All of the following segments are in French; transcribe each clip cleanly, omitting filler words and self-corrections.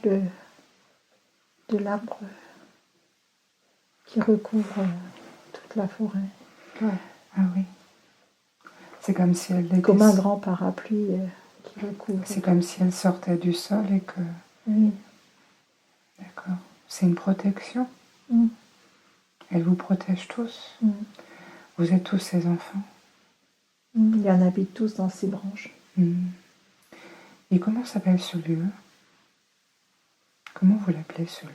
branches de l'arbre qui recouvre toute la forêt. Ouais. Ah oui. C'est comme si elle était... Comme un grand parapluie qui recouvre. C'est comme si elle sortait du sol et que... Oui. D'accord. C'est une protection. Mm. Elle vous protège tous. Mm. Vous êtes tous ses enfants. Il y en habite tous dans ces branches. Mm. Et comment s'appelle ce lieu? Comment vous l'appelez ce lieu?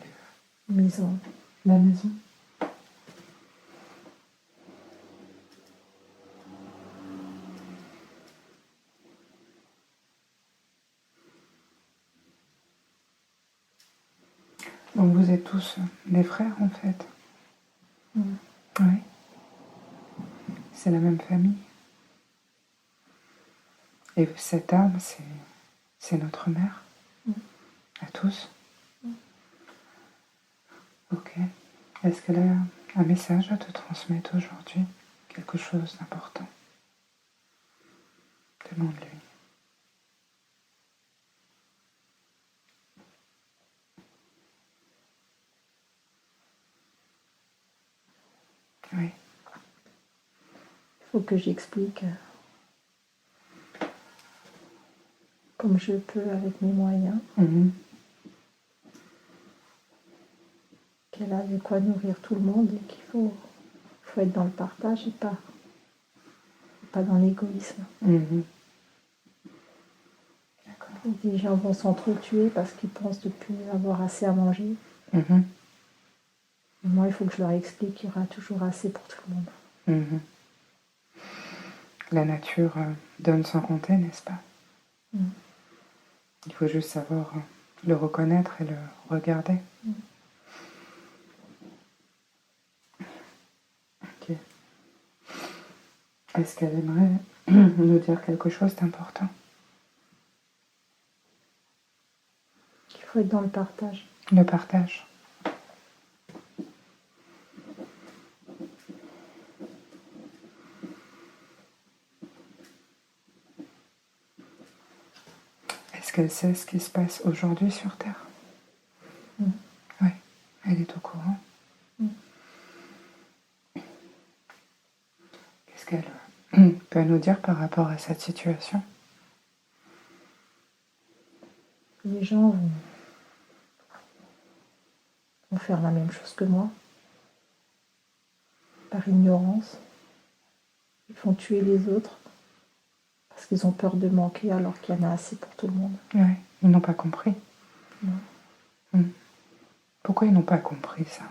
Maison. La maison. Donc vous êtes tous des frères en fait. Mm. Oui. C'est la même famille. Et cette âme, c'est notre mère. Mm. À tous. Ok. Est-ce qu'elle a un message à te transmettre aujourd'hui? Quelque chose d'important? Demande-lui. Oui. Il faut que j'explique comme je peux avec mes moyens. Qu'elle a de quoi nourrir tout le monde et qu'il faut être dans le partage et pas dans l'égoïsme. D'accord. Des gens vont s'entretuer parce qu'ils pensent de plus avoir assez à manger. Moi, il faut que je leur explique qu'il y aura toujours assez pour tout le monde. La nature donne sans compter, n'est-ce pas? Il faut juste savoir le reconnaître et le regarder. Ok. Est-ce qu'elle aimerait nous dire quelque chose d'important? Il faut être dans le partage. Le partage. Est-ce qu'elle sait ce qui se passe aujourd'hui sur Terre? Oui, elle est au courant. Qu'est-ce qu'elle peut nous dire par rapport à cette situation? Les gens vont faire la même chose que moi, par ignorance. Ils vont tuer les autres parce qu'ils ont peur de manquer alors qu'il y en a assez pour tout le monde. Oui, ils n'ont pas compris. Non. Pourquoi ils n'ont pas compris ça?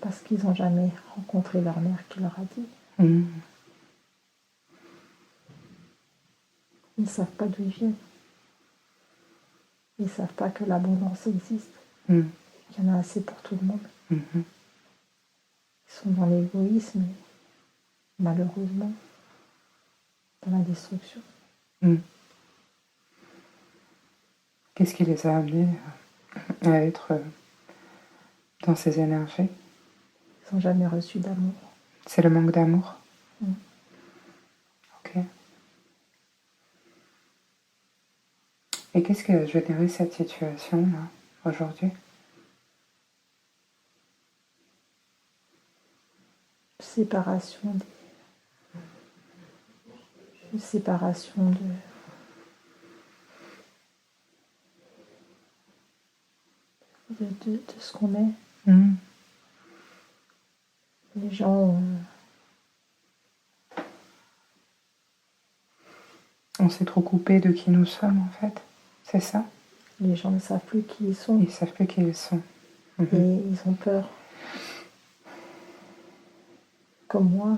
Parce qu'ils n'ont jamais rencontré leur mère qui leur a dit. Ils ne savent pas d'où ils viennent. Ils ne savent pas que l'abondance existe. Il y en a assez pour tout le monde. Ils sont dans l'égoïsme, malheureusement, dans la destruction. Qu'est-ce qui les a amenés à être dans ces énergies? Ils n'ont jamais reçu d'amour. C'est le manque d'amour? Ok. Et qu'est-ce qui a généré cette situation-là, aujourd'hui? Séparation de ce qu'on est. Les gens On s'est trop coupé de qui nous sommes, en fait. C'est ça? Les gens ne savent plus qui ils sont. Ils ne savent plus qui ils sont. Et ils ont peur. Comme moi.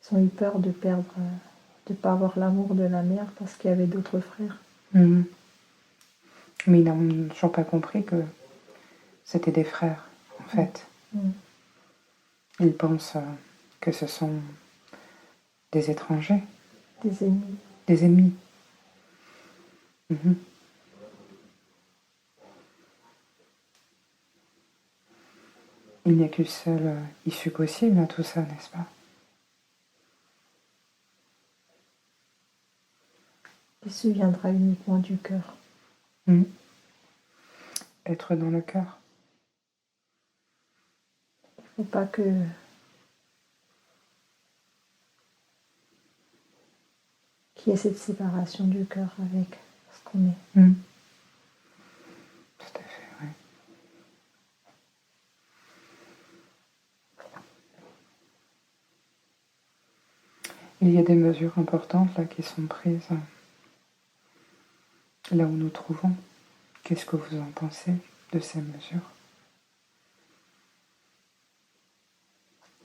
Ils ont eu peur de perdre, de ne pas avoir l'amour de la mère parce qu'il y avait d'autres frères. Mais ils n'ont toujours pas compris que c'était des frères, en fait. Ils pensent que ce sont des étrangers. Des ennemis. Des ennemis. Il n'y a qu'une seule issue possible à tout ça, n'est-ce pas? l'issue viendra uniquement du cœur. Être dans le cœur. Il ne faut pas qu'il y ait cette séparation du cœur avec ce qu'on est. Tout à fait, oui. Il y a des mesures importantes là qui sont prises là où nous trouvons. Qu'est-ce que vous en pensez de ces mesures?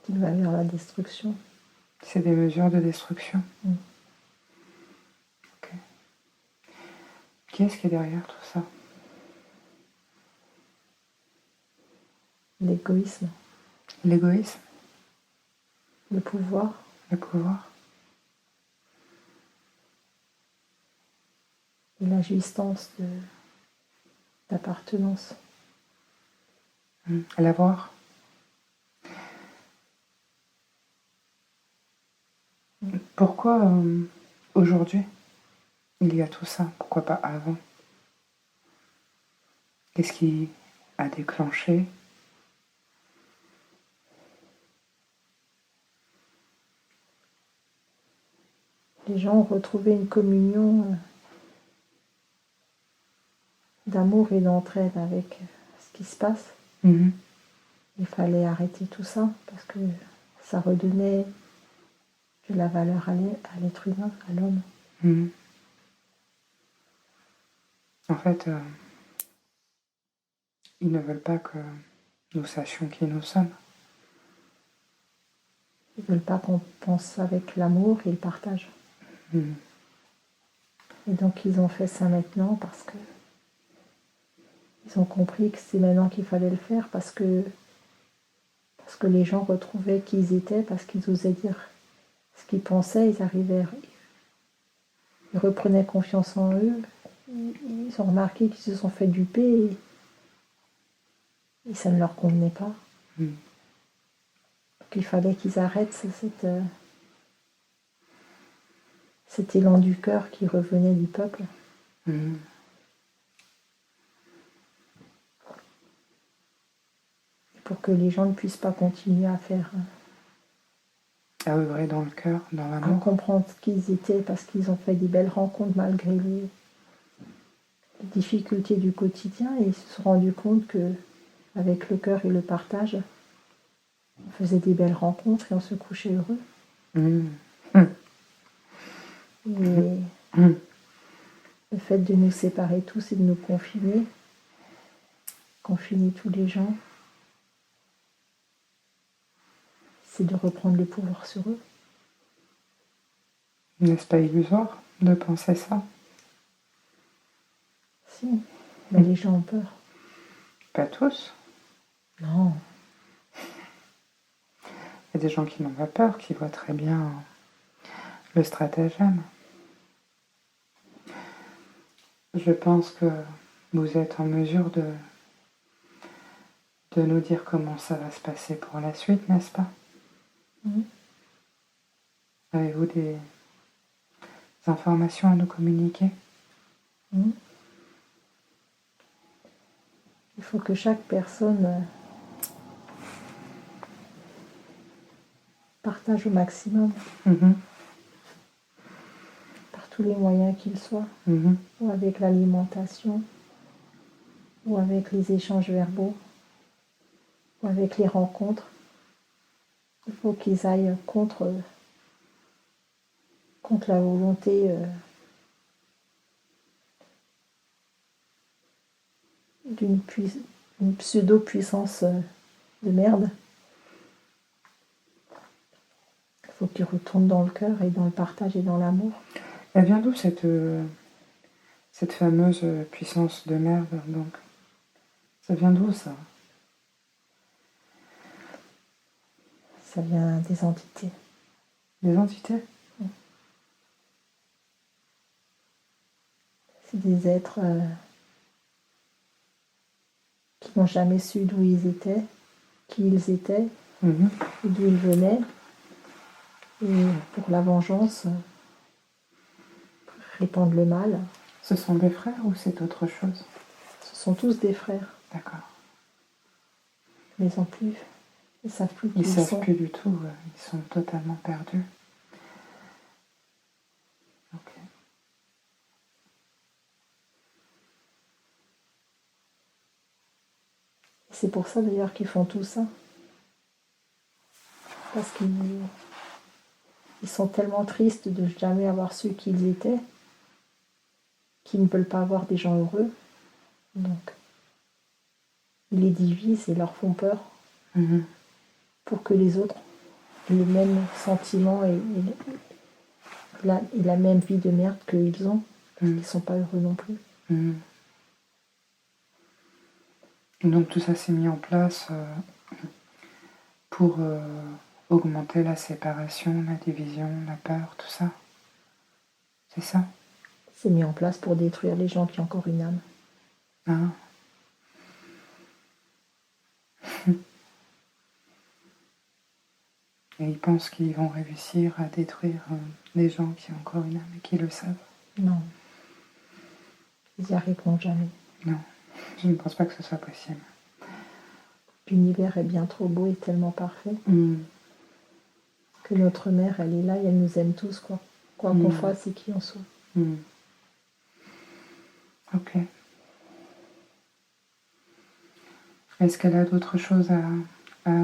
Il va vers la destruction. C'est des mesures de destruction. Ok. Qui est-ce qui est derrière tout ça? L'égoïsme. L'égoïsme? Le pouvoir. Le pouvoir? Et la jouissance d'appartenance. L'avoir? Pourquoi aujourd'hui il y a tout ça? Pourquoi pas avant? Qu'est-ce qui a déclenché? Les gens ont retrouvé une communion d'amour et d'entraide avec ce qui se passe. Il fallait arrêter tout ça parce que ça redonnait de la valeur à l'être humain, à l'homme. En fait, ils ne veulent pas que nous sachions qui nous sommes. Ils ne veulent pas qu'on pense avec l'amour et le partage. Et donc ils ont fait ça maintenant parce que ils ont compris que c'est maintenant qu'il fallait le faire parce que les gens retrouvaient qui ils étaient, parce qu'ils osaient dire ce qu'ils pensaient, ils reprenaient confiance en eux, ils ont remarqué qu'ils se sont fait duper et ça ne leur convenait pas. Donc il fallait qu'ils arrêtent cet élan du cœur qui revenait du peuple. Pour que les gens ne puissent pas continuer à faire... À œuvrer dans le cœur, dans à l'amour. comprendre ce qu'ils étaient parce qu'ils ont fait des belles rencontres malgré les difficultés du quotidien et ils se sont rendus compte que avec le cœur et le partage, on faisait des belles rencontres et on se couchait heureux. Et le fait de nous séparer tous et de nous confiner tous les gens, c'est de reprendre le pouvoir sur eux. N'est-ce pas illusoire de penser ça? Si, mais les gens ont peur. Pas tous. Non. Il y a des gens qui n'ont pas peur, qui voient très bien le stratagème. Je pense que vous êtes en mesure de nous dire comment ça va se passer pour la suite, n'est-ce pas? Avez-vous des informations à nous communiquer? Il faut que chaque personne partage au maximum, par tous les moyens qu'ils soient, ou avec l'alimentation, ou avec les échanges verbaux, ou avec les rencontres. Il faut qu'ils aillent contre la volonté d'une pseudo-puissance de merde. Il faut qu'ils retournent dans le cœur et dans le partage et dans l'amour. Elle vient d'où cette fameuse puissance de merde, donc? Ça vient d'où, ça? Ça vient des entités. Des entités? C'est des êtres qui n'ont jamais su d'où ils étaient, qui ils étaient, et d'où ils venaient. Et pour la vengeance, répandent le mal. Ce sont des frères ou c'est autre chose? Ce sont tous des frères. D'accord. Mais en plus, ils ne savent plus qui ils ils savent sont. plus du tout, ils sont totalement perdus. Ok. C'est pour ça d'ailleurs qu'ils font tout ça. Parce qu'ils sont tellement tristes de jamais avoir su qui ils étaient, qu'ils ne veulent pas avoir des gens heureux. Donc, ils les divisent et leur font peur pour que les autres aient les mêmes sentiments et la même vie de merde qu'ils ont. Ils ne sont pas heureux non plus. Donc tout ça s'est mis en place pour augmenter la séparation, la division, la peur, tout ça. C'est ça? C'est mis en place pour détruire les gens qui ont encore une âme. Ah. Et ils pensent qu'ils vont réussir à détruire les gens qui ont encore une âme et qui le savent? Non. Ils n'y arriveront jamais. Non, je ne pense pas que ce soit possible. L'univers est bien trop beau et tellement parfait que notre mère, elle est là et elle nous aime tous, quoi. Quoi qu'on fasse et qui on soit. Ok. Est-ce qu'elle a d'autres choses à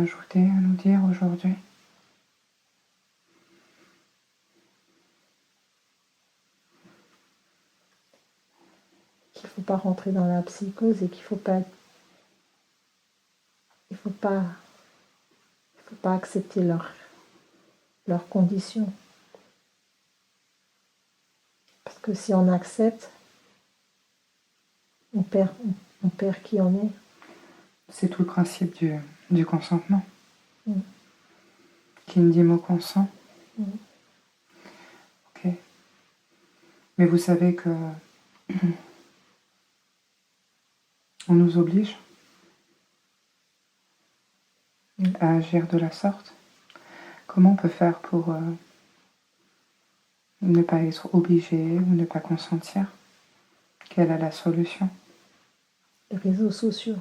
ajouter, à nous dire aujourd'hui? Qu'il ne faut pas rentrer dans la psychose et qu'il faut pas accepter leurs conditions. Parce que si on accepte, on perd qui on est. C'est tout le principe du consentement. Qui me dit mot consent. Ok. Mais vous savez que on nous oblige à agir de la sorte. Comment on peut faire pour ne pas être obligé ou ne pas consentir? Quelle est la solution? Les réseaux sociaux.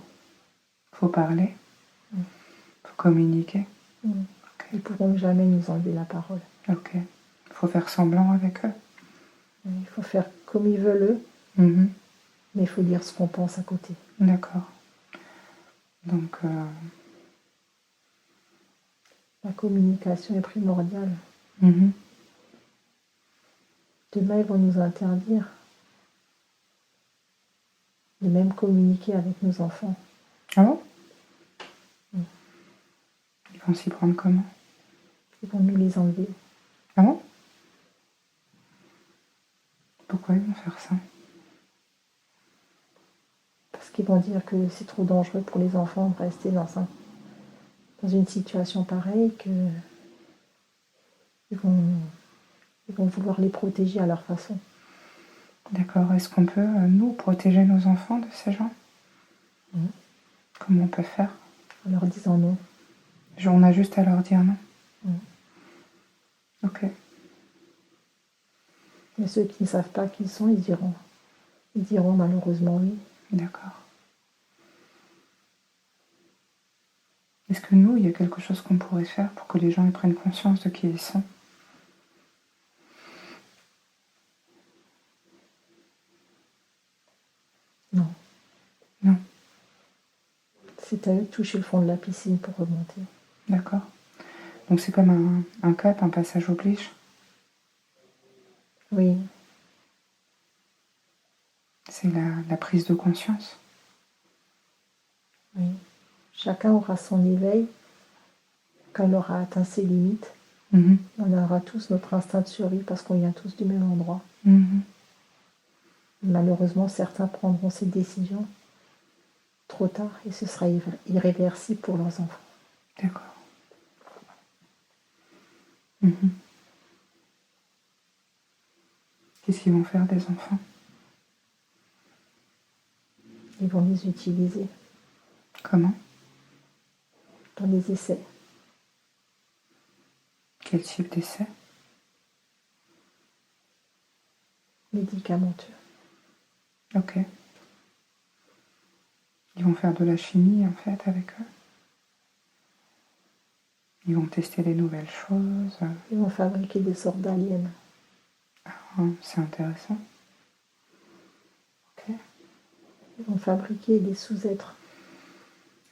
Faut parler. Faut communiquer. Ils ne pourront jamais nous enlever la parole. Ok. Faut faire semblant avec eux. Il faut faire comme ils veulent eux, mais il faut dire ce qu'on pense à côté. D'accord. Donc, la communication est primordiale. Demain, ils vont nous interdire de même communiquer avec nos enfants. Ah bon? Ils vont s'y prendre comment? Ils vont nous les enlever. Ah bon? Pourquoi ils vont faire ça? Parce qu'ils vont dire que c'est trop dangereux pour les enfants de rester dans une situation pareille, que ils vont vouloir les protéger à leur façon. D'accord. Est-ce qu'on peut, nous, protéger nos enfants de ces gens? Comment on peut faire? En leur disant non. On a juste à leur dire non? Ok. Mais ceux qui ne savent pas qui ils sont, ils diront malheureusement oui. D'accord. Est-ce que nous, il y a quelque chose qu'on pourrait faire pour que les gens prennent conscience de qui ils sont? Non. Non. C'est à eux de toucher le fond de la piscine pour remonter. D'accord. Donc c'est comme un cap, un passage oblige? Oui. C'est la prise de conscience? Oui. Chacun aura son éveil quand il aura atteint ses limites. On aura tous notre instinct de survie parce qu'on vient tous du même endroit. Malheureusement, certains prendront ces décisions trop tard et ce sera irréversible pour leurs enfants. D'accord. Qu'est-ce qu'ils vont faire des enfants? Ils vont les utiliser. Comment? Dans les essais. Quel type d'essai? médicamenteux. Ok. Ils vont faire de la chimie, en fait, avec eux. Ils vont tester des nouvelles choses. Ils vont fabriquer des sortes d'aliens. Ah, c'est intéressant. Ok. Ils vont fabriquer des sous-êtres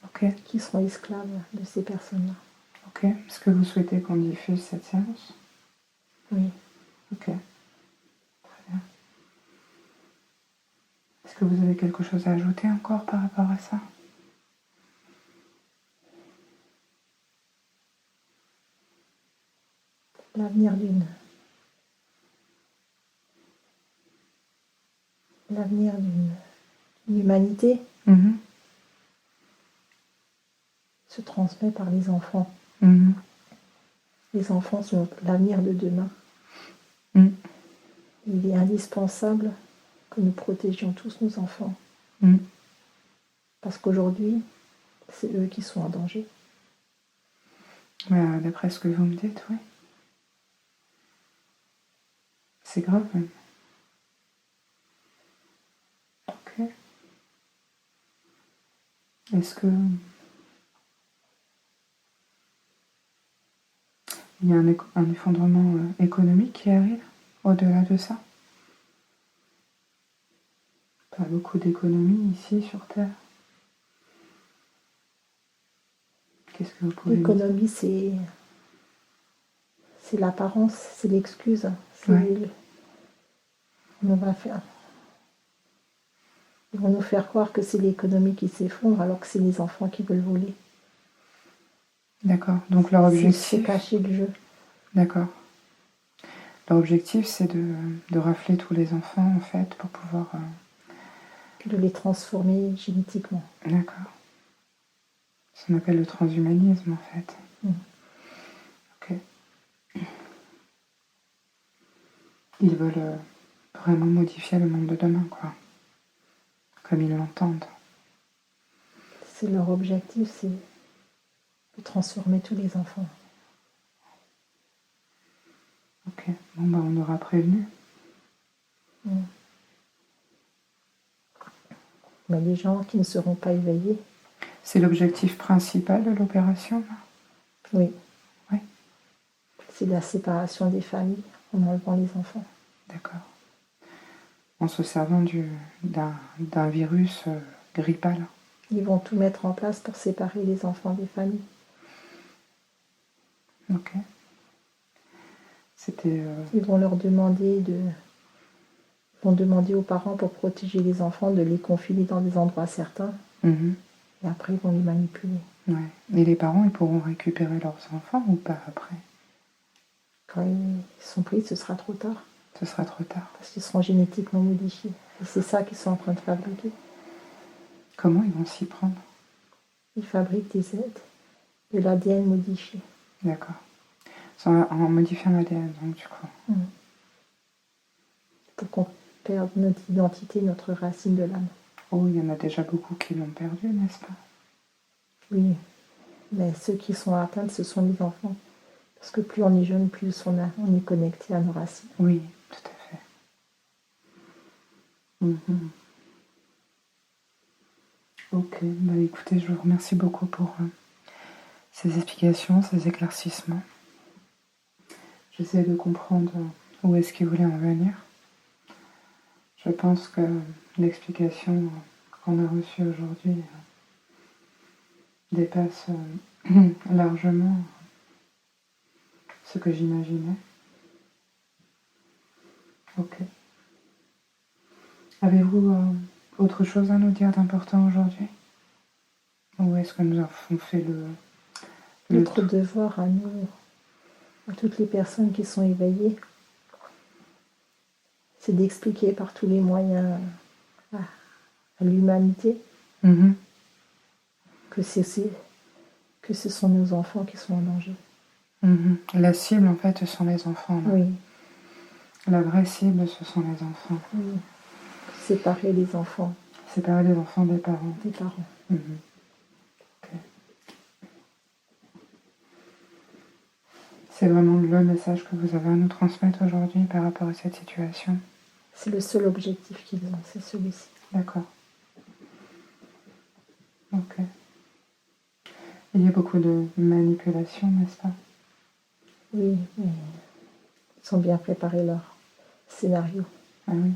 Ok. qui seront esclaves de ces personnes-là. Ok. Est-ce que vous souhaitez qu'on diffuse cette séance? Oui. Ok. Très bien. Est-ce que vous avez quelque chose à ajouter encore par rapport à ça? L'avenir d'une humanité se transmet par les enfants. Les enfants sont l'avenir de demain. Il est indispensable que nous protégions tous nos enfants. Parce qu'aujourd'hui, c'est eux qui sont en danger. D'après ce que vous me dites, oui. C'est grave même. Ok. Est-ce que il y a un effondrement économique qui arrive au-delà de ça? Pas beaucoup d'économie ici sur Terre. Qu'est-ce que vous pouvez dire? L'économie, c'est l'apparence, c'est l'excuse. Ouais. On va faire. Ils vont nous faire croire que c'est l'économie qui s'effondre alors que c'est les enfants qui veulent voler. D'accord. Donc leur objectif. C'est cacher le jeu. D'accord. Leur objectif, c'est de rafler tous les enfants, en fait, pour pouvoir... De les transformer génétiquement. D'accord. Ça qu'on appelle le transhumanisme, en fait. Ok. Ils veulent vraiment modifier le monde de demain, quoi. Comme ils l'entendent. C'est leur objectif, c'est de transformer tous les enfants. Ok. Bon, on aura prévenu. Mais les gens qui ne seront pas éveillés. C'est l'objectif principal de l'opération, là? Oui. Oui. C'est la séparation des familles en enlevant les enfants. D'accord. En se servant d'un virus grippal. Ils vont tout mettre en place pour séparer les enfants des familles. Ok. C'était... Ils vont leur demander vont demander aux parents pour protéger les enfants de les confiner dans des endroits certains. Et après, ils vont les manipuler. Ouais. Et les parents, ils pourront récupérer leurs enfants ou pas après? Quand ils sont pris, ce sera trop tard. Ce sera trop tard. Parce qu'ils seront génétiquement modifiés. Et c'est ça qu'ils sont en train de fabriquer. Comment ils vont s'y prendre? Ils fabriquent de l'ADN modifié. D'accord. En modifiant l'ADN, donc du coup. Pour qu'on perde notre identité, notre racine de l'âme. Oh, il y en a déjà beaucoup qui l'ont perdu, n'est-ce pas? Oui, mais ceux qui sont atteints, ce sont les enfants. Parce que plus on est jeune, plus on est connecté à nos racines. Oui, tout à fait. Ok, écoutez, je vous remercie beaucoup pour ces explications, ces éclaircissements. J'essaie de comprendre où est-ce qu'il voulait en venir. Je pense que l'explication qu'on a reçue aujourd'hui dépasse largement ce que j'imaginais. Ok. Avez-vous autre chose à nous dire d'important aujourd'hui? Ou est-ce que nous avons fait Notre devoir à nous, à toutes les personnes qui sont éveillées, c'est d'expliquer par tous les moyens à l'humanité que ce sont nos enfants qui sont en danger. La cible, en fait, ce sont les enfants. Là. Oui. La vraie cible, ce sont les enfants. Oui. Séparer les enfants. Séparer les enfants des parents. Des parents. Okay. C'est vraiment le message que vous avez à nous transmettre aujourd'hui par rapport à cette situation. C'est le seul objectif qu'ils ont, c'est celui-ci. D'accord. Ok. Il y a beaucoup de manipulation, n'est-ce pas? Oui, mais ils ont bien préparé leur scénario. Ah oui.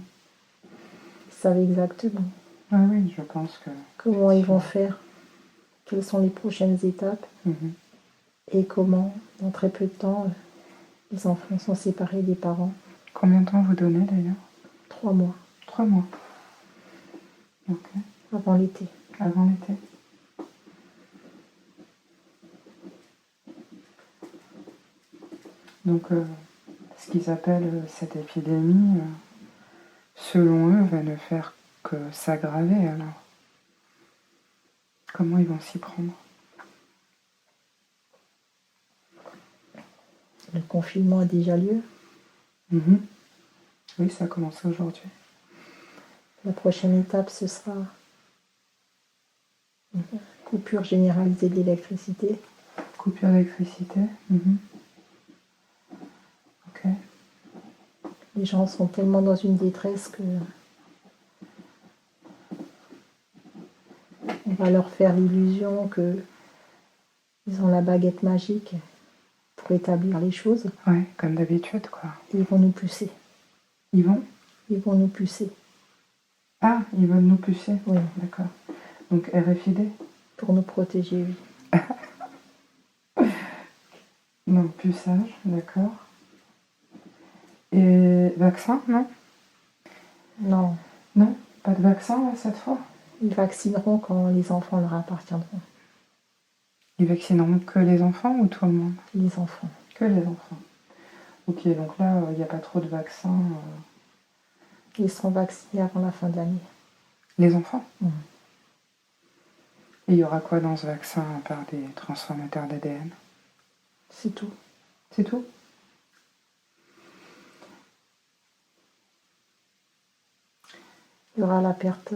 Ils savent exactement Ah oui, je pense que... comment ils vont faire, quelles sont les prochaines étapes et comment, dans très peu de temps, les enfants sont séparés des parents. Combien de temps vous donnez d'ailleurs? 3 mois. 3 mois. Ok. Avant l'été. Avant l'été. Donc, ce qu'ils appellent cette épidémie, selon eux, va ne faire que s'aggraver alors. Comment ils vont s'y prendre? Le confinement a déjà lieu. Oui, ça a commencé aujourd'hui. La prochaine étape, ce sera une coupure généralisée de l'électricité. Coupure d'électricité. Ok. Les gens sont tellement dans une détresse que on va leur faire l'illusion que ils ont la baguette magique pour établir les choses. Ouais, comme d'habitude, quoi. Et ils vont nous pucer. Ils vont? Ils vont nous pucer. Ah, ils veulent nous pucer? Oui. D'accord. Donc RFID? Pour nous protéger, oui. Donc puçage, d'accord. Et vaccin, non? Non. Non? Pas de vaccin, là, cette fois? Ils vaccineront quand les enfants leur appartiendront. Ils vaccineront que les enfants ou tout le monde? Les enfants. Que les enfants. Ok, donc là, il n'y a pas trop de vaccins. Ils seront vaccinés avant la fin de l'année. Les enfants? Mmh. Et il y aura quoi dans ce vaccin à part des transformateurs d'ADN? C'est tout. C'est tout? Il y aura la perte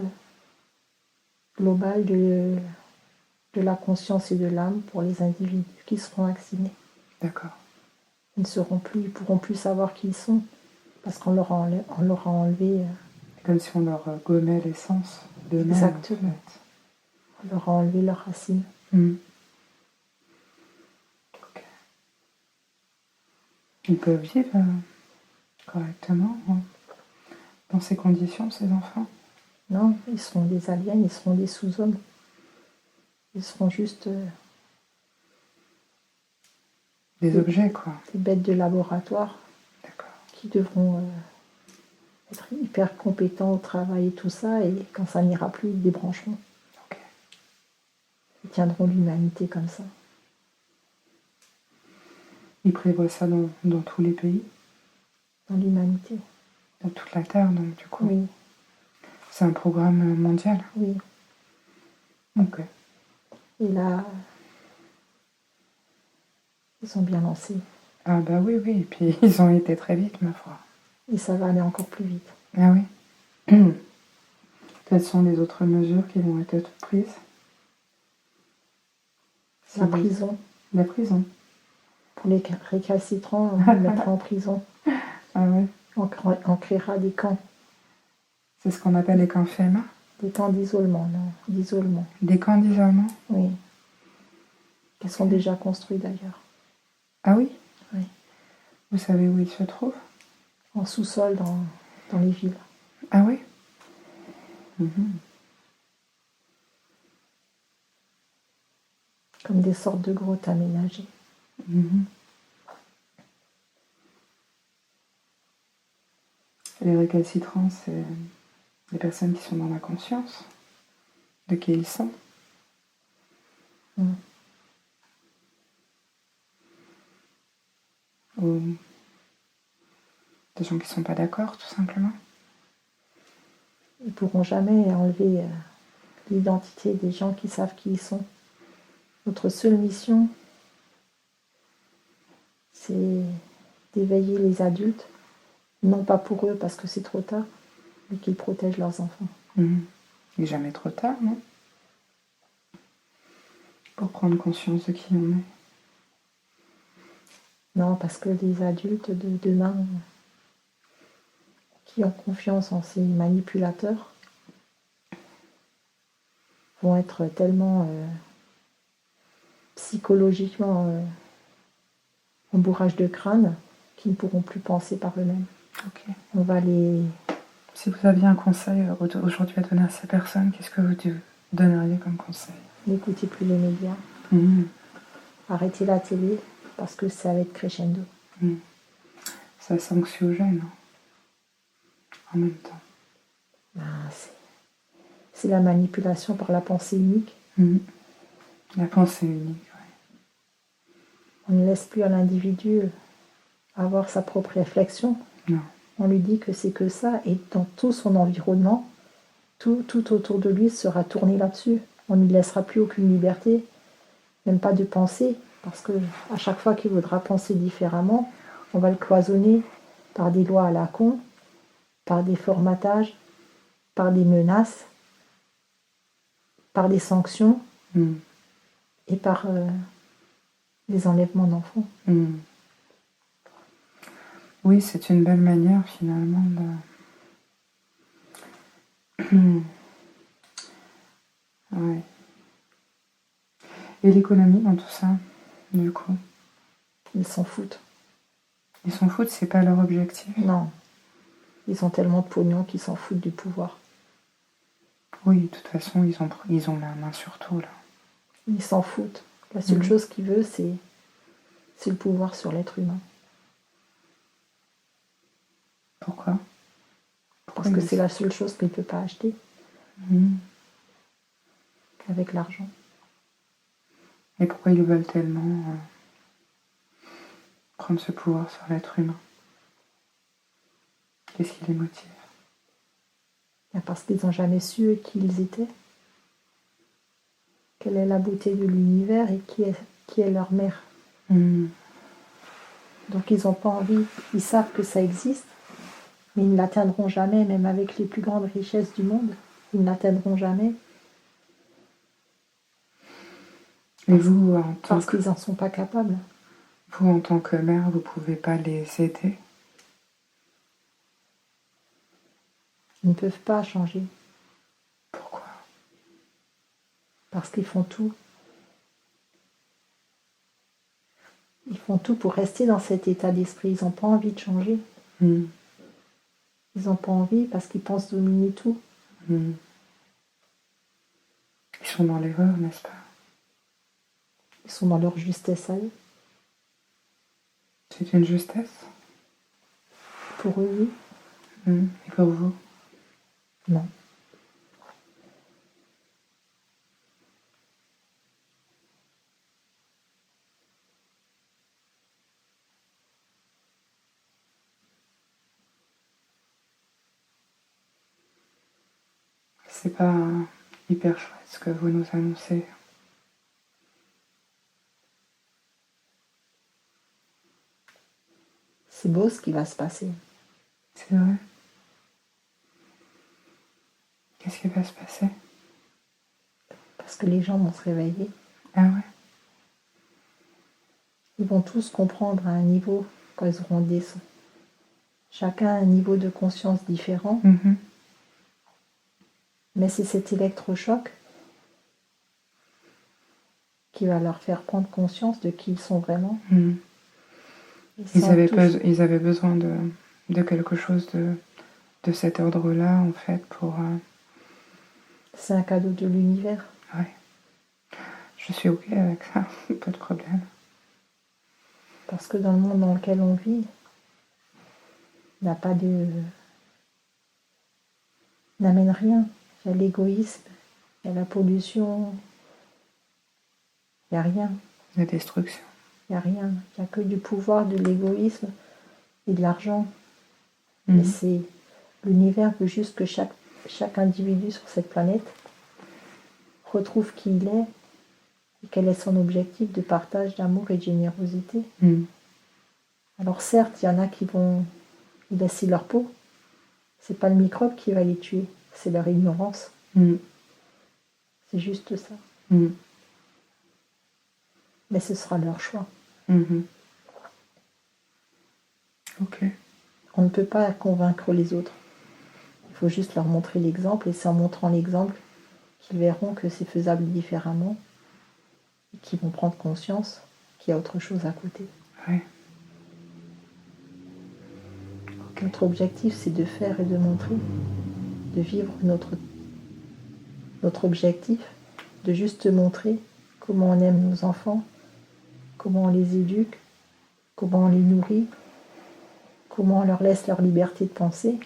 globale de la conscience et de l'âme pour les individus qui seront vaccinés. D'accord. Ils ne seront plus, ils pourront plus savoir qui ils sont parce qu'on leur a enlevé. Comme si on leur gommait l'essence de même. Exactement. En fait. On leur a enlevé leurs racines. Ok. Ils peuvent vivre correctement dans ces conditions, ces enfants? Non, ils seront des aliens, ils seront des sous-hommes. Ils seront juste des objets, quoi. Des bêtes de laboratoire. D'accord. Qui devront être hyper compétents au travail et tout ça, et quand ça n'ira plus, ils débrancheront. Ok. Ils tiendront l'humanité comme ça. Ils prévoient ça dans tous les pays? Dans l'humanité. Dans toute la Terre, donc, du coup? Oui. C'est un programme mondial? Oui. Ok. Et là, ils ont bien lancé. Ah bah oui, oui, et puis ils ont été très vite, ma foi. Et ça va aller encore plus vite. Ah oui. Quelles sont les autres mesures qui vont être prises? La prison. La prison. Pour les récalcitrants, on les mettra en prison. Ah oui. On créera des camps. C'est ce qu'on appelle les camps FEMA? Des camps d'isolement, non, d'isolement. Des camps d'isolement? Oui. Qui sont déjà construits d'ailleurs. Ah oui? Oui. Vous savez où ils se trouvent? En sous-sol dans les villes. Ah oui? Comme des sortes de grottes aménagées. Les récalcitrants, c'est les personnes qui sont dans la conscience de qui ils sont. Ou des gens qui ne sont pas d'accord, tout simplement. Ils ne pourront jamais enlever l'identité des gens qui savent qui ils sont. Notre seule mission, c'est d'éveiller les adultes, non pas pour eux parce que c'est trop tard, mais qu'ils protègent leurs enfants. Il n'est jamais trop tard, non? Pour prendre conscience de qui on est. Non, parce que les adultes de demain, qui ont confiance en ces manipulateurs vont être tellement psychologiquement en bourrage de crâne qu'ils ne pourront plus penser par eux-mêmes. Ok. On va les... Si vous aviez un conseil aujourd'hui à donner à ces personnes, qu'est-ce que vous donneriez comme conseil? N'écoutez plus les médias. Arrêtez la télé parce que ça va être crescendo. Ça s'anxiogène en même temps. C'est la manipulation par la pensée unique. La pensée unique, ouais. On ne laisse plus à l'individu avoir sa propre réflexion. Non. On lui dit que c'est que ça, et dans tout son environnement, tout autour de lui sera tourné là-dessus. On ne lui laissera plus aucune liberté, même pas de penser, parce que à chaque fois qu'il voudra penser différemment, on va le cloisonner par des lois à la con, par des formatages, par des menaces, par des sanctions et par des enlèvements d'enfants. Oui, c'est une belle manière finalement de... Ouais. Et l'économie dans tout ça, du coup? Ils s'en foutent. Ils s'en foutent, c'est pas leur objectif? Non. Ils ont tellement de pognon qu'ils s'en foutent du pouvoir. Oui, de toute façon, ils ont la main sur tout, là. Ils s'en foutent. La seule chose qu'ils veulent, c'est le pouvoir sur l'être humain. Pourquoi? Parce que c'est la seule chose qu'il ne peut pas acheter avec l'argent. Et pourquoi ils veulent tellement prendre ce pouvoir sur l'être humain? Qu'est-ce qui les motive? Parce qu'ils n'ont jamais su qui ils étaient. Quelle est la beauté de l'univers et qui est leur mère. Donc ils n'ont pas envie, ils savent que ça existe, mais ils ne l'atteindront jamais, même avec les plus grandes richesses du monde. Ils ne l'atteindront jamais. Et vous, parce qu'ils n'en sont pas capables. Vous, en tant que mère, vous ne pouvez pas les aider? Ils ne peuvent pas changer. Pourquoi? Parce qu'ils font tout. Ils font tout pour rester dans cet état d'esprit. Ils n'ont pas envie de changer. Ils n'ont pas envie parce qu'ils pensent dominer tout. Ils sont dans l'erreur, n'est-ce pas? Ils sont dans leur justesse à eux. C'est une justesse? Pour eux, oui. Et pour vous? Non. C'est pas hyper chouette ce que vous nous annoncez. C'est beau ce qui va se passer. C'est vrai? Qu'est-ce qui va se passer? Parce que les gens vont se réveiller. Ah ouais? Ils vont tous comprendre à un niveau quand ils auront chacun a un niveau de conscience différent. Mais c'est cet électrochoc qui va leur faire prendre conscience de qui ils sont vraiment. Ils avaient besoin de quelque chose de cet ordre-là, en fait, pour... C'est un cadeau de l'univers. Ouais. Je suis OK avec ça, pas de problème. Parce que dans le monde dans lequel on vit, il n'a pas de... n'amène rien. Il y a l'égoïsme, il y a la pollution, il n'y a rien. La destruction. Il n'y a rien. Il n'y a que du pouvoir, de l'égoïsme et de l'argent. Et c'est... L'univers veut juste que chaque individu sur cette planète retrouve qui il est et quel est son objectif de partage, d'amour et de générosité. Alors certes, il y en a qui vont y laisser leur peau. C'est pas le microbe qui va les tuer, c'est leur ignorance. C'est juste ça. Mais ce sera leur choix. Ok. On ne peut pas convaincre les autres. Il faut juste leur montrer l'exemple, et c'est en montrant l'exemple qu'ils verront que c'est faisable différemment, et qu'ils vont prendre conscience qu'il y a autre chose à côté. Oui. Okay. Notre objectif, c'est de faire et de montrer, de vivre notre objectif, de juste montrer comment on aime nos enfants, comment on les éduque, comment on les nourrit, comment on leur laisse leur liberté de penser.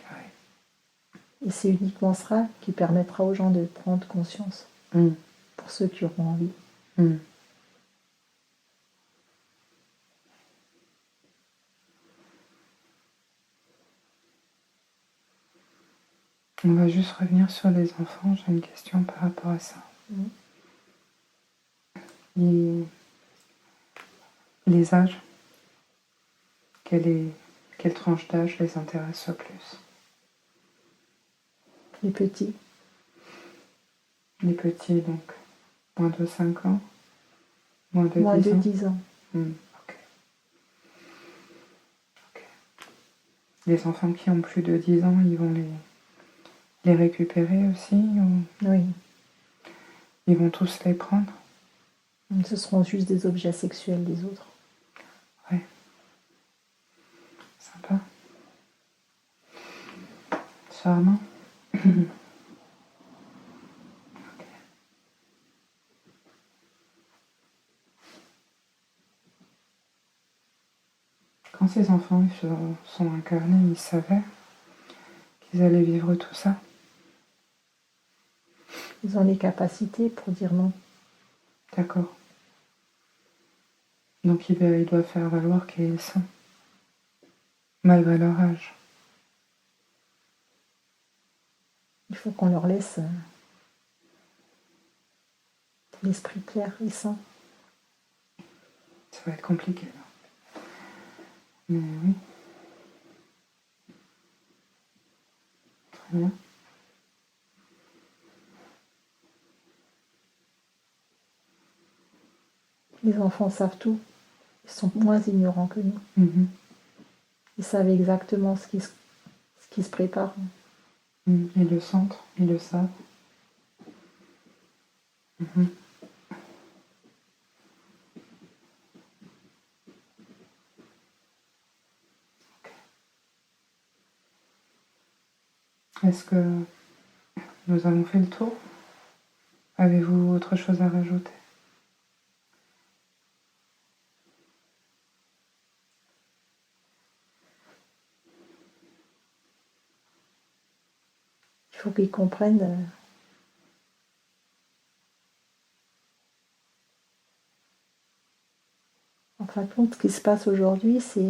Et c'est uniquement cela qui permettra aux gens de prendre conscience, pour ceux qui auront envie. On va juste revenir sur les enfants. J'ai une question par rapport à ça. Les âges, quelle tranche d'âge les intéresse le plus? Les petits. Les petits, donc moins de 5 ans? Moins de 10 ans. Ok. Les enfants qui ont plus de 10 ans, ils vont les récupérer aussi ou... Oui. Ils vont tous les prendre? Ce seront juste des objets sexuels des autres. Ouais. Sympa. Charmant. Quand ces enfants sont incarnés, ils savaient qu'ils allaient vivre tout ça? Ils ont les capacités pour dire non. D'accord. Donc ils doivent faire valoir qu'ils sont, malgré leur âge. Il faut qu'on leur laisse l'esprit clair et sain. Ça va être compliqué là. Mais oui. Très bien. Les enfants savent tout. Ils sont moins ignorants que nous. Ils savent exactement ce qui se prépare. Ils le sentent, ils le savent. Est-ce que nous avons fait le tour? Avez-vous autre chose à rajouter? Il faut qu'ils comprennent en fin de compte, ce qui se passe aujourd'hui, c'est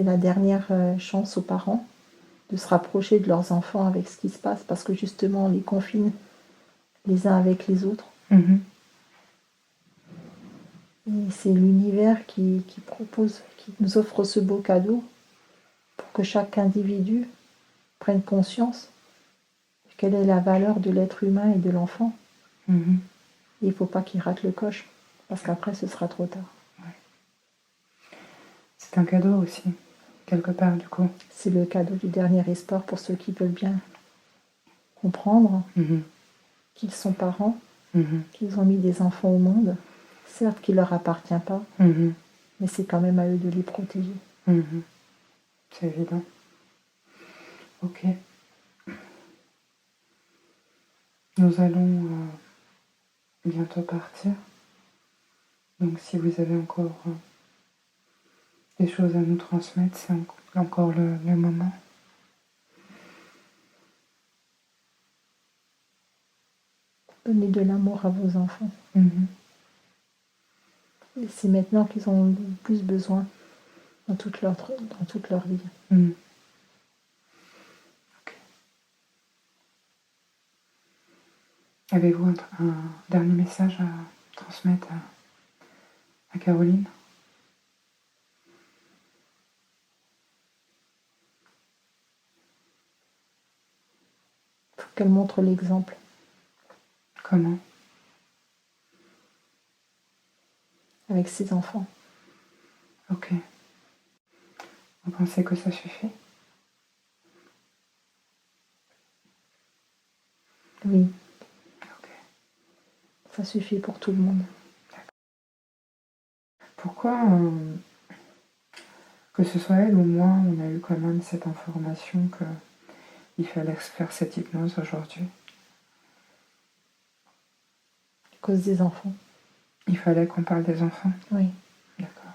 la dernière chance aux parents de se rapprocher de leurs enfants avec ce qui se passe, parce que justement on les confine les uns avec les autres. Et c'est l'univers qui nous offre ce beau cadeau pour que chaque individu prenne conscience de quelle est la valeur de l'être humain et de l'enfant. Et il ne faut pas qu'il rate le coche, parce qu'après ce sera trop tard. Ouais. C'est un cadeau aussi, quelque part du coup. C'est le cadeau du dernier espoir pour ceux qui veulent bien comprendre qu'ils sont parents, qu'ils ont mis des enfants au monde, certes qui ne leur appartient pas, mais c'est quand même à eux de les protéger. C'est évident. Ok. Nous allons bientôt partir. Donc si vous avez encore des choses à nous transmettre, c'est encore le moment. Donnez de l'amour à vos enfants. Et c'est maintenant qu'ils ont le plus besoin dans toute leur vie. Okay. Avez-vous un dernier message à transmettre à Caroline? Il faut qu'elle montre l'exemple. Comment? Avec ses enfants. Ok. Vous pensez que ça suffit? Oui, Ok. ça suffit pour tout le monde. Pourquoi, que ce soit elle ou moi, on a eu quand même cette information qu'il fallait faire cette hypnose aujourd'hui? À cause des enfants. Il fallait qu'on parle des enfants? Oui. D'accord.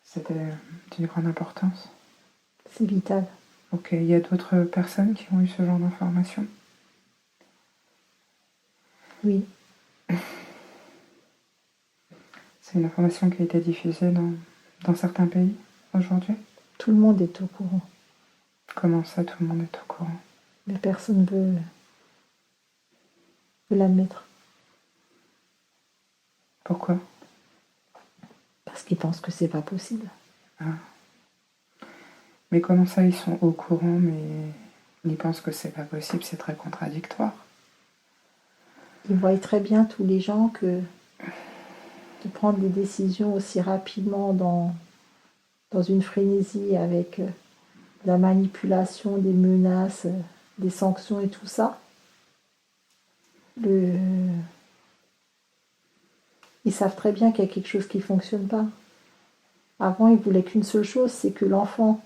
C'était d'une grande importance? C'est vital. Ok, il y a d'autres personnes qui ont eu ce genre d'informations? Oui. C'est une information qui a été diffusée dans certains pays aujourd'hui? Tout le monde est au courant. Comment ça, tout le monde est au courant? Mais personne ne veut l'admettre. Pourquoi? Parce qu'ils pensent que c'est pas possible. Ah. Mais comment ça, ils sont au courant, mais ils pensent que c'est pas possible, c'est très contradictoire. Ils voient très bien tous les gens que de prendre des décisions aussi rapidement dans une frénésie avec la manipulation, des menaces, des sanctions et tout ça. Ils savent très bien qu'il y a quelque chose qui ne fonctionne pas. Avant, ils voulaient qu'une seule chose, c'est que l'enfant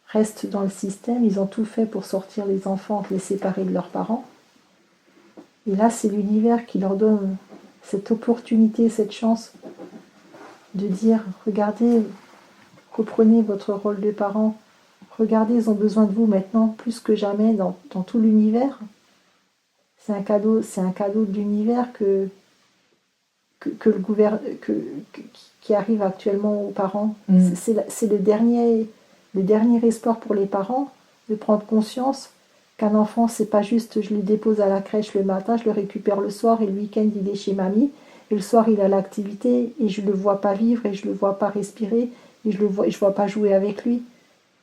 reste dans le système. Ils ont tout fait pour sortir les enfants, les séparer de leurs parents. Et là, c'est l'univers qui leur donne cette opportunité, cette chance de dire, regardez, reprenez votre rôle de parent. Regardez, ils ont besoin de vous maintenant plus que jamais dans tout l'univers. C'est un cadeau de l'univers que qui arrive actuellement aux parents. C'est le dernier espoir pour les parents de prendre conscience qu'un enfant, c'est pas juste je le dépose à la crèche le matin, je le récupère le soir et le week-end il est chez mamie et le soir il a l'activité et je le vois pas vivre et je le vois pas respirer et je vois pas jouer avec lui.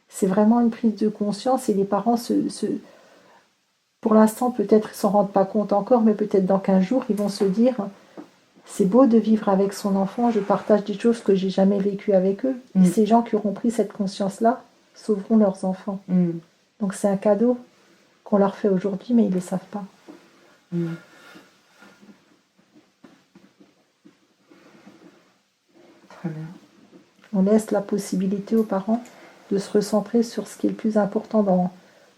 C'est vraiment une prise de conscience et les parents pour l'instant peut-être ils s'en rendent pas compte encore, mais peut-être dans 15 jours ils vont se dire c'est beau de vivre avec son enfant, je partage des choses que j'ai jamais vécues avec eux. Et ces gens qui auront pris cette conscience-là sauveront leurs enfants. Donc c'est un cadeau qu'on leur fait aujourd'hui, mais ils ne le savent pas. Très bien. On laisse la possibilité aux parents de se recentrer sur ce qui est le plus important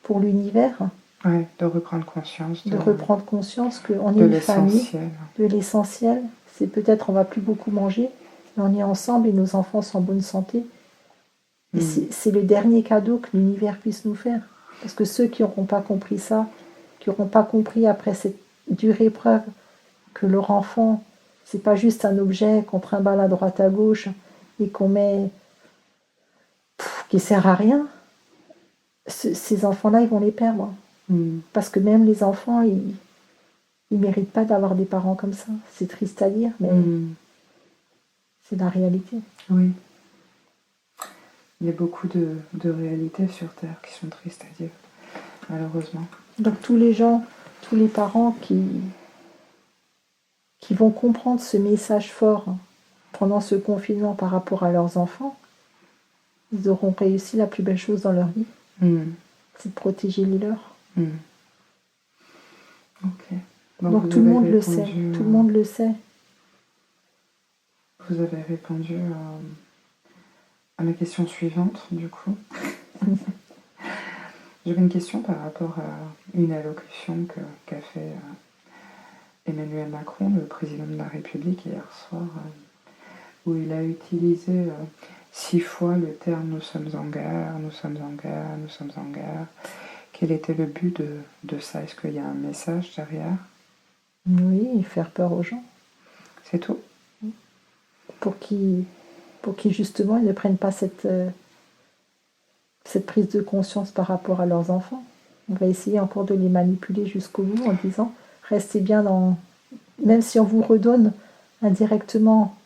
pour l'univers. Ouais, de reprendre conscience. De reprendre conscience qu'on est une famille. De l'essentiel. C'est peut-être on va plus beaucoup manger, mais on est ensemble et nos enfants sont en bonne santé. Et c'est le dernier cadeau que l'univers puisse nous faire. Parce que ceux qui n'auront pas compris ça, qui n'auront pas compris après cette dure épreuve que leur enfant, c'est pas juste un objet qu'on trimballe à droite à gauche et qu'on met qui sert à rien, ces enfants-là, ils vont les perdre. Parce que même les enfants, ils méritent pas d'avoir des parents comme ça. C'est triste à dire, mais c'est la réalité. Oui. Il y a beaucoup de réalités sur Terre qui sont tristes à dire, malheureusement. Donc tous les gens, tous les parents qui vont comprendre ce message fort pendant ce confinement par rapport à leurs enfants, ils auront réussi la plus belle chose dans leur vie. C'est de protéger les leurs. Ok. Donc tout le monde le sait. Tout le monde le sait. Vous avez répondu à ma question suivante, du coup. J'avais une question par rapport à une allocution qu'a fait Emmanuel Macron, le président de la République, hier soir, où il a utilisé 6 fois le terme « nous sommes en guerre, nous sommes en guerre, nous sommes en guerre ». Quel était le but de ça? Est-ce qu'il y a un message derrière? Oui, faire peur aux gens. C'est tout? Pour qu'ils justement ils ne prennent pas cette prise de conscience par rapport à leurs enfants. On va essayer encore de les manipuler jusqu'au bout en disant restez bien dans... Même si on vous redonne indirectement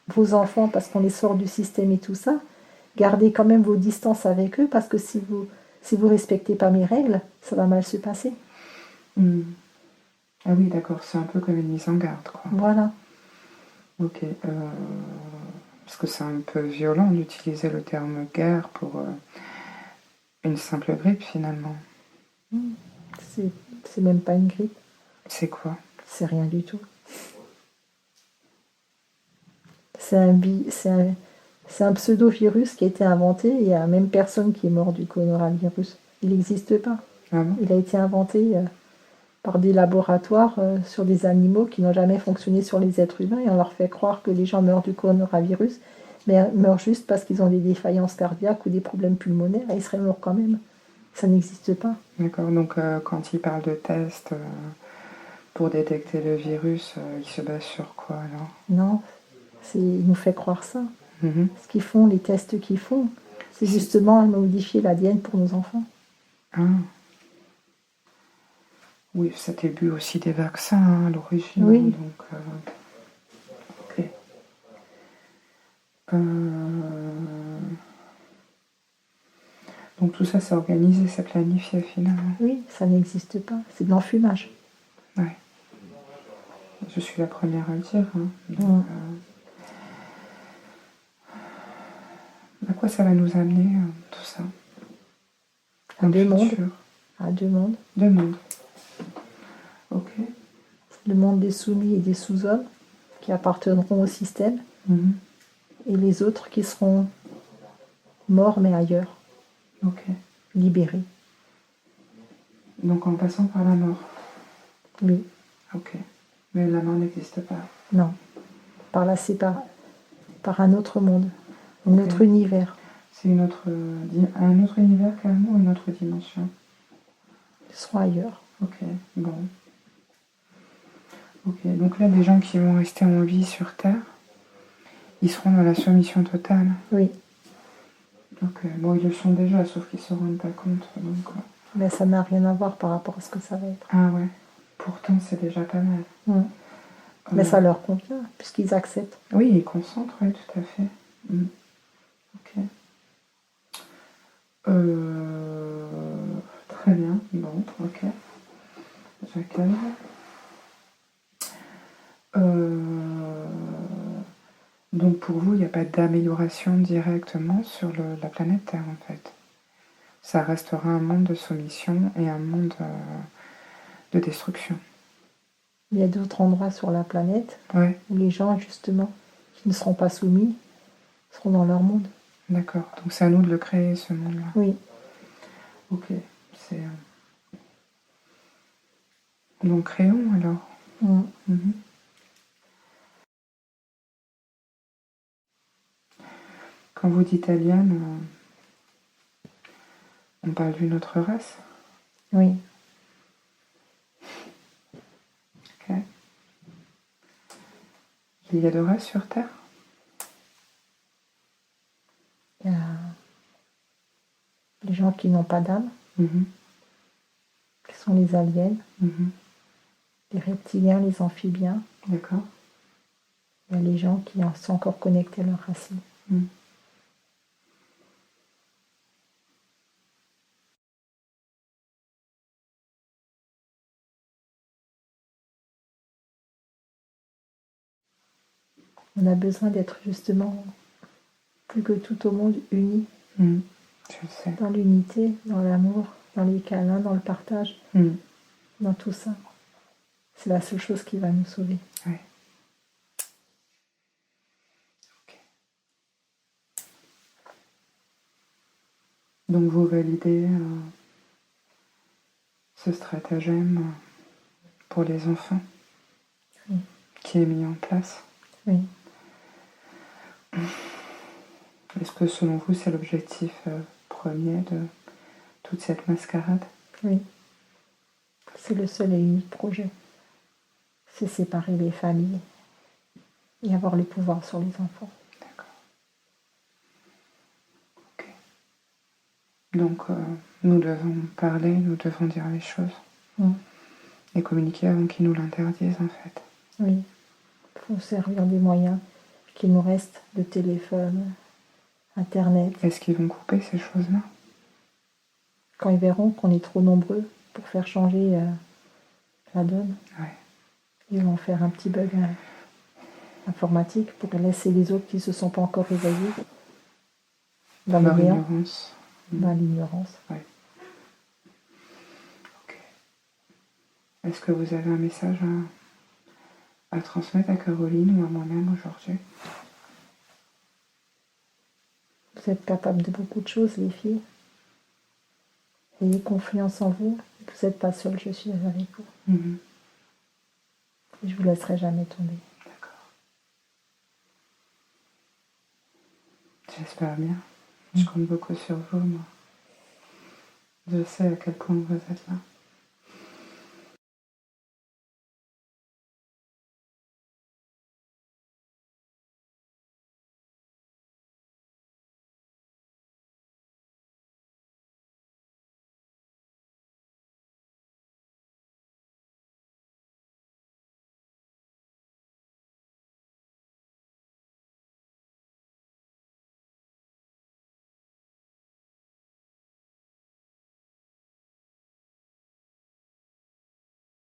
vos enfants parce qu'on les sort du système et tout ça, gardez quand même vos distances avec eux parce que si vous respectez pas mes règles, ça va mal se passer. Ah oui, d'accord, c'est un peu comme une mise en garde, quoi. Voilà. Ok. Parce que c'est un peu violent d'utiliser le terme guerre pour une simple grippe finalement. C'est même pas une grippe. C'est quoi? C'est rien du tout. C'est un pseudo-virus qui a été inventé et il n'y a même personne qui est mort du coronavirus. Il n'existe pas. Ah bon? Il a été inventé par des laboratoires sur des animaux qui n'ont jamais fonctionné sur les êtres humains et on leur fait croire que les gens meurent du coronavirus, mais meurent juste parce qu'ils ont des défaillances cardiaques ou des problèmes pulmonaires et ils seraient morts quand même. Ça n'existe pas. D'accord, donc quand ils parlent de tests pour détecter le virus, ils se basent sur quoi alors? Non, il nous fait croire ça. Mhm. Ce qu'ils font, les tests qu'ils font, c'est justement modifier l'ADN pour nos enfants. Ah. Oui, ça début aussi des vaccins hein, à l'origine. Oui. Donc, ok. Donc tout ça, c'est organisé, c'est planifié finalement. Oui, ça n'existe pas. C'est de l'enfumage. Ouais. Je suis la première à le dire. Hein. Donc, à quoi ça va nous amener, tout ça? À deux mondes. À deux mondes. Deux mondes. Ok. Le monde des soumis et des sous-hommes qui appartiendront au système. Mhm. Et les autres qui seront morts mais ailleurs. Ok. Libérés. Donc en passant par la mort. Oui. Ok. Mais la mort n'existe pas. Non. Par là, c'est par un autre monde. Un autre univers. C'est un autre univers carrément ou une autre dimension? Ils seront ailleurs. Ok, bon. Ok, donc là, des gens qui vont rester en vie sur Terre, ils seront dans la soumission totale. Oui. Ok, bon, ils le sont déjà, sauf qu'ils ne se rendent pas compte. Donc, mais ça n'a rien à voir par rapport à ce que ça va être. Ah ouais, pourtant c'est déjà pas mal. Mais ça leur convient, puisqu'ils acceptent. Oui, ils consentent, oui, tout à fait. Ok. Très bien, bon, ok. J'accueille. Donc pour vous, il n'y a pas d'amélioration directement sur la planète Terre en fait. Ça restera un monde de soumission et un monde de destruction. Il y a d'autres endroits sur la planète où les gens, justement, qui ne seront pas soumis, seront dans leur monde. D'accord, donc c'est à nous de le créer, ce monde-là. Oui. Ok, c'est... Donc créons alors. Mm-hmm. Quand vous dites alien, on parle d'une autre race? Oui. Ok. Il y a de races sur Terre? Il y a les gens qui n'ont pas d'âme, qui sont les aliens, les reptiliens, les amphibiens. D'accord. Il y a les gens qui sont encore connectés à leurs racines. On a besoin d'être justement plus que tout au monde unis. Je sais. Dans l'unité, dans l'amour, dans les câlins, dans le partage, dans tout ça. C'est la seule chose qui va nous sauver. Ouais. Okay. Donc vous validez ce stratagème pour les enfants qui est mis en place? Oui. Est-ce que selon vous c'est l'objectif premier de toute cette mascarade? Oui. C'est le seul et unique projet. C'est séparer les familles et avoir le pouvoir sur les enfants. D'accord. Ok. Donc nous devons parler, nous devons dire les choses. Et communiquer avant qu'ils nous l'interdisent en fait. Oui. Il faut servir des moyens qu'il nous reste, de téléphone, Internet. Est-ce qu'ils vont couper ces choses-là? Quand ils verront qu'on est trop nombreux pour faire changer la donne, ils vont faire un petit bug informatique pour laisser les autres qui ne se sont pas encore réveillés dans Leur le néant, ignorance. dans l'ignorance. Ouais. Ok. Est-ce que vous avez un message à transmettre à Caroline ou à moi-même aujourd'hui? Vous êtes capable de beaucoup de choses, les filles. Ayez confiance en vous. Vous n'êtes pas seul, je suis avec vous. Et je vous laisserai jamais tomber. D'accord. J'espère bien. Je compte beaucoup sur vous, moi. Je sais à quel point vous êtes là.